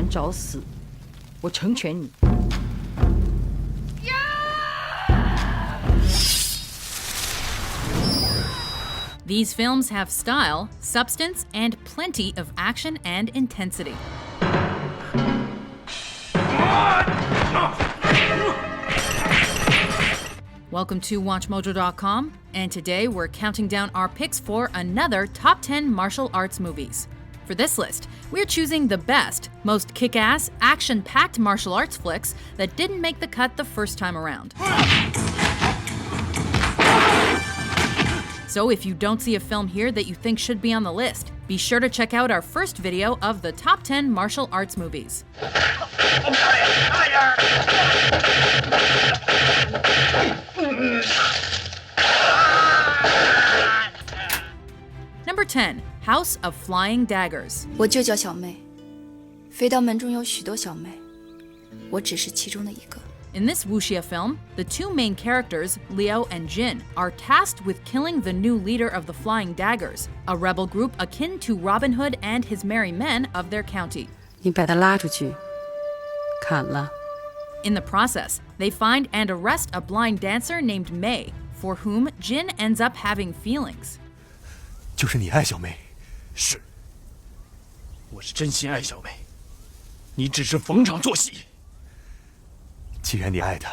人找死，我成全你。These films have style, substance, and plenty of action and intensity. Welcome to WatchMojo.com, and today we're counting down our picks for another top 10 martial arts movies. For this list, we're choosing the best, most kick-ass, action-packed martial arts flicks that didn't make the cut the first time around. So if you don't see a film here that you think should be on the list, be sure to check out our first video of the top 10 martial arts movies. Number 10, House of Flying Daggers. 我就叫小妹，飞刀门中有许多小妹，我只是其中的一个。In this wuxia film, the two main characters, Liu and Jin, are tasked with killing the new leader of the Flying Daggers, a rebel group akin to Robin Hood and his merry men of their county. 你把他拉出去，砍了。 In the process, they find and arrest a blind dancer named Mei, for whom Jin ends up having feelings. 就是你爱小妹？是，我是真心爱小妹，你只是逢场作戏。 既然你爱他，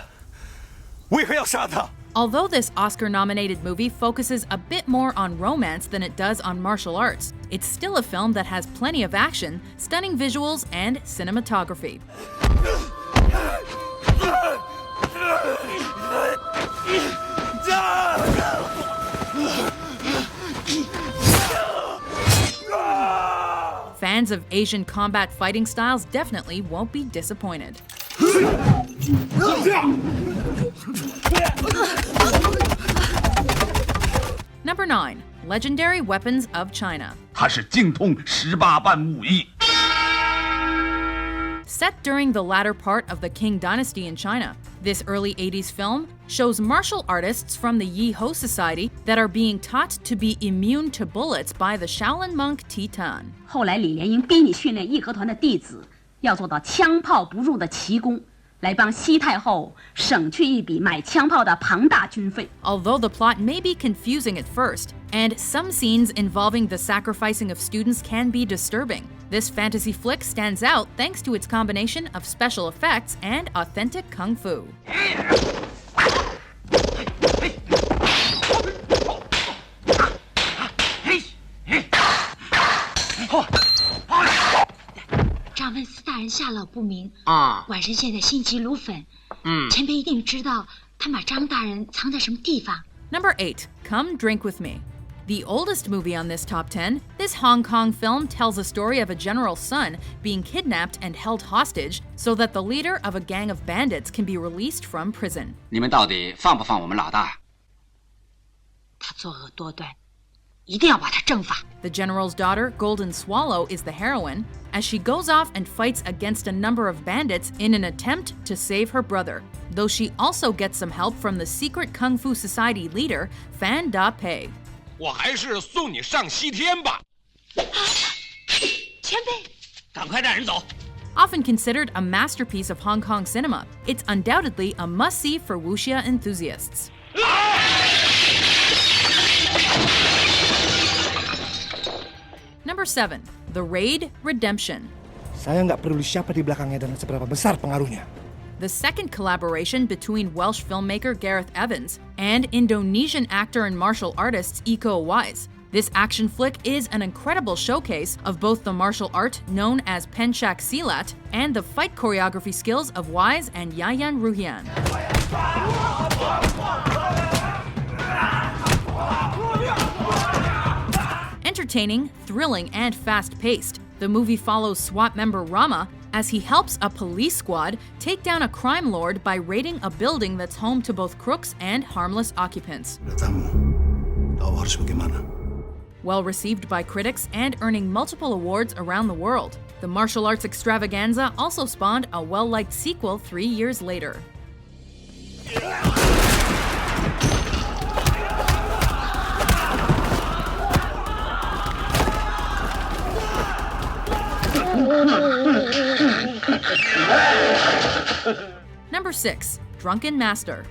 为何要杀他？ Although this Oscar-nominated movie focuses a bit more on romance than it does on martial arts, it's still a film that has plenty of action, stunning visuals, and cinematography. Fans of Asian combat fighting styles definitely won't be disappointed. Number 9, Legendary Weapons of China. 他是精通18般武艺。 Set during the latter part of the Qing dynasty in China, this early 80s film shows martial artists from the Yihou society that are being taught to be immune to bullets by the Shaolin monk Titan. 后来李莲英逼你训练义和团的弟子，要做到枪炮不入的奇功，来帮西太后省去一笔买枪炮的庞大军费。 Although the plot may be confusing at first, and some scenes involving the sacrificing of students can be disturbing, this fantasy flick stands out thanks to its combination of special effects and authentic kung fu. Number 8, Come Drink With Me. The oldest movie on this top 10, this Hong Kong film tells a story of a general's son being kidnapped and held hostage so that the leader of a gang of bandits can be released from prison. 你们到底放不放我们老大？他作恶多端，一定要把他正法。 The general's daughter, Golden Swallow, is the heroine, as she goes off and fights against a number of bandits in an attempt to save her brother, though she also gets some help from the secret Kung Fu Society leader, Fan Da Pei. 我还是送你上西天吧。前辈，赶快带人走。 Often considered a masterpiece of Hong Kong cinema, it's undoubtedly a must-see for wuxia enthusiasts. Number 7, The Raid Redemption. Saya nggak peduli siapa di belakangnya dan seberapa besar pengaruhnya. The second collaboration between Welsh filmmaker Gareth Evans and Indonesian actor and martial artist Iko Uwais. This action flick is an incredible showcase of both the martial art known as Pencak Silat and the fight choreography skills of Uwais and Yayan Ruhian. Entertaining, thrilling, and fast-paced, the movie follows SWAT member Rama as he helps a police squad take down a crime lord by raiding a building that's home to both crooks and harmless occupants. Well received by critics and earning multiple awards around the world, the martial arts extravaganza also spawned a well-liked sequel 3 years later. Number 6. Drunken Master.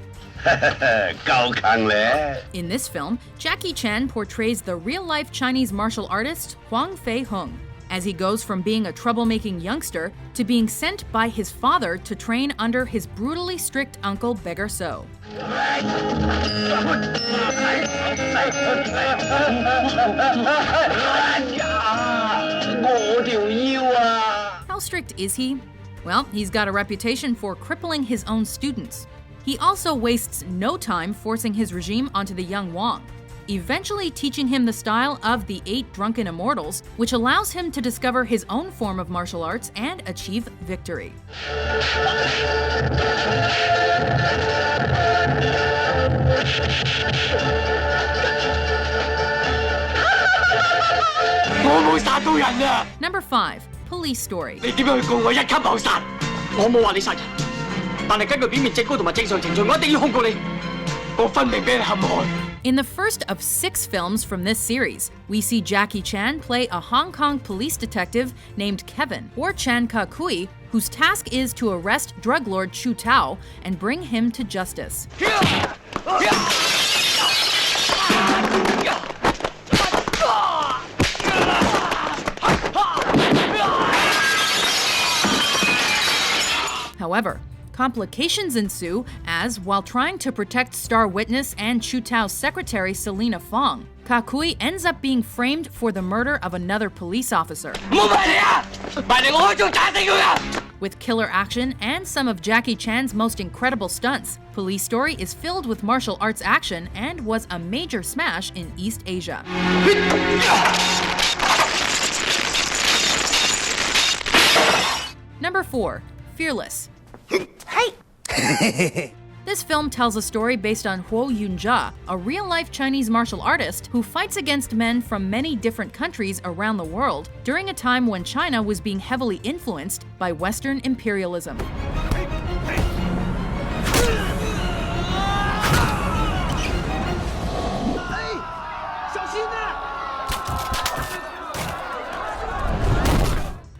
高亢咧。 In this film, Jackie Chan portrays the real-life Chinese martial artist Huang Fei-hung, as he goes from being a troublemaking youngster to being sent by his father to train under his brutally strict uncle Beggar So. How strict is he? Well, he's got a reputation for crippling his own students. He also wastes no time forcing his regime onto the young Wang, eventually teaching him the style of the 8 Drunken Immortals, which allows him to discover his own form of martial arts and achieve victory. Number 5. Police Story. 你點樣去告我一級謀殺？我冇話你殺人，但係根據表面證供同埋正常程序，我一定要控告你。我分明俾你陷害。 In the first of 6 films from this series, we see Jackie Chan play a Hong Kong police detective named Kevin, or Chan Ka-kui, whose task is to arrest drug lord Chu Tao and bring him to justice. However, complications ensue as, while trying to protect star witness and Chu Tao's secretary Selina Fong, Ka-kui ends up being framed for the murder of another police officer. With killer action and some of Jackie Chan's most incredible stunts, Police Story is filled with martial arts action and was a major smash in East Asia. Number 4. Fearless. This film tells a story based on Huo Yunjia, a real-life Chinese martial artist who fights against men from many different countries around the world during a time when China was being heavily influenced by Western imperialism.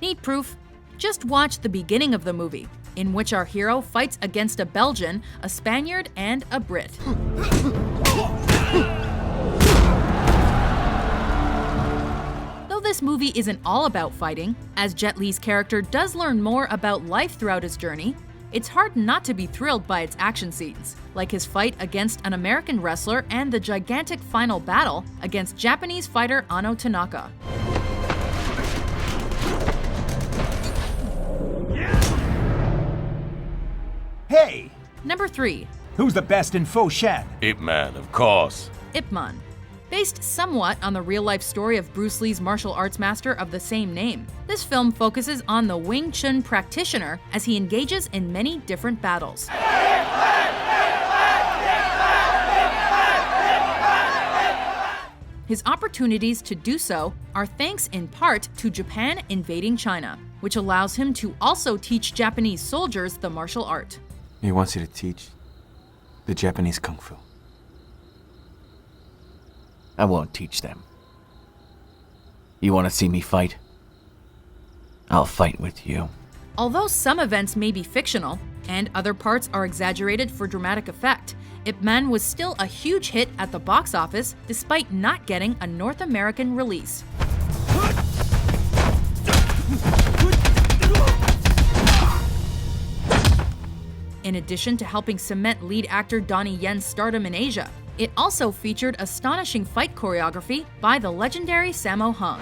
Need proof? Just watch the beginning of the movie, in which our hero fights against a Belgian, a Spaniard, and a Brit. Though this movie isn't all about fighting, as Jet Li's character does learn more about life throughout his journey, it's hard not to be thrilled by its action scenes, like his fight against an American wrestler and the gigantic final battle against Japanese fighter Ano Tanaka. Hey! Number 3. Who's the best in Fo Shan? Ip Man, of course. Ip Man. Based somewhat on the real-life story of Bruce Lee's martial arts master of the same name, this film focuses on the Wing Chun practitioner as he engages in many different battles. His opportunities to do so are thanks in part to Japan invading China, which allows him to also teach Japanese soldiers the martial art. He wants you to teach the Japanese Kung Fu. I won't teach them. You want to see me fight? I'll fight with you. Although some events may be fictional, and other parts are exaggerated for dramatic effect, Ip Man was still a huge hit at the box office despite not getting a North American release. In addition to helping cement lead actor Donnie Yen's stardom in Asia, it also featured astonishing fight choreography by the legendary Sammo Hung.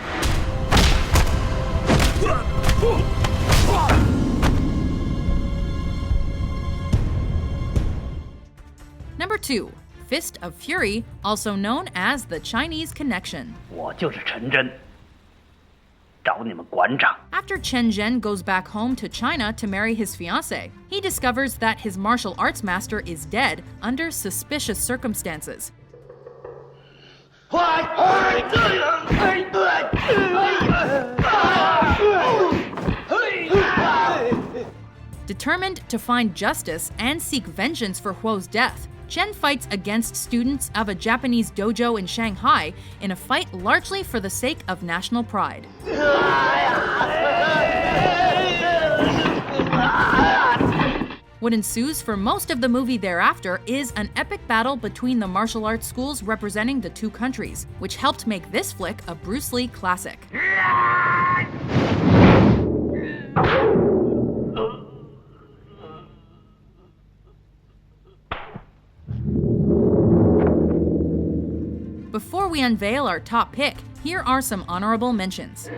Number 2. Fist of Fury, also known as the Chinese Connection. 我就是陈真，找你们馆长。 After Chen Zhen goes back home to China to marry his fiancée, he discovers that his martial arts master is dead under suspicious circumstances. Determined to find justice and seek vengeance for Huo's death, Chen fights against students of a Japanese dojo in Shanghai in a fight largely for the sake of national pride. What ensues for most of the movie thereafter is an epic battle between the martial arts schools representing the two countries, which helped make this flick a Bruce Lee classic. Before we unveil our top pick, here are some honorable mentions.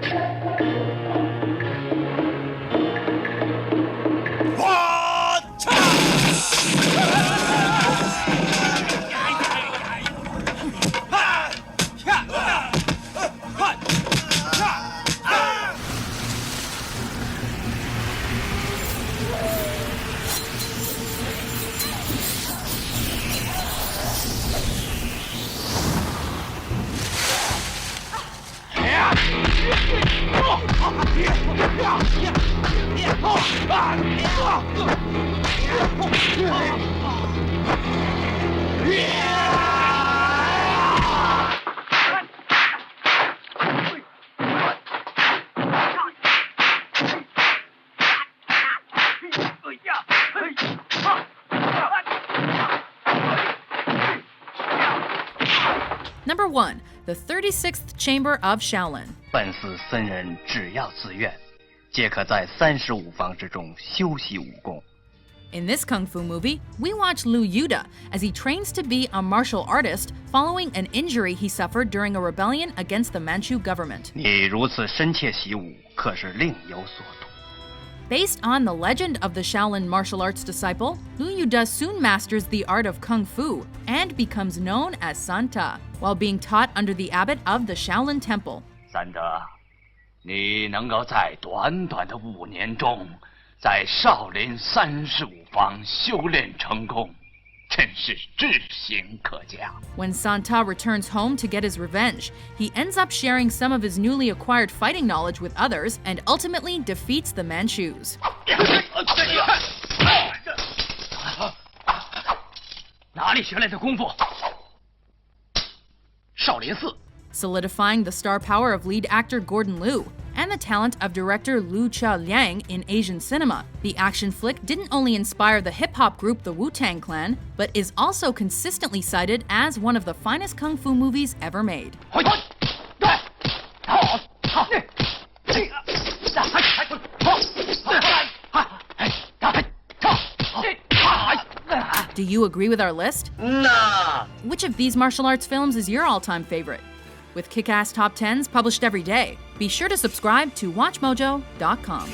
Number 1. The 36th Chamber of Shaolin. 本寺僧人只要自愿，皆可在35方之中修习武功。 In this kung fu movie, we watch Liu Yuda as he trains to be a martial artist following an injury he suffered during a rebellion against the Manchu government. 你如此深切习武，可是另有所图。 Based on the legend of the Shaolin martial arts disciple, Liu Yuda soon masters the art of kung fu and becomes known as Santa, while being taught under the abbot of the Shaolin Temple. 三德，你能够在短短的5年中，在少林35方修炼成功，真是志行可嘉。 When Santa returns home to get his revenge, he ends up sharing some of his newly acquired fighting knowledge with others and ultimately defeats the Manchus. 哪里学来的功夫？少林寺。 Solidifying the star power of lead actor Gordon Liu and the talent of director Liu Liang in Asian cinema, the action flick didn't only inspire the hip-hop group the Wu-Tang Clan, but is also consistently cited as one of the finest kung fu movies ever made. Do you agree with our list? No! Which of these martial arts films is your all-time favorite? With kick-ass top 10s published every day, be sure to subscribe to WatchMojo.com.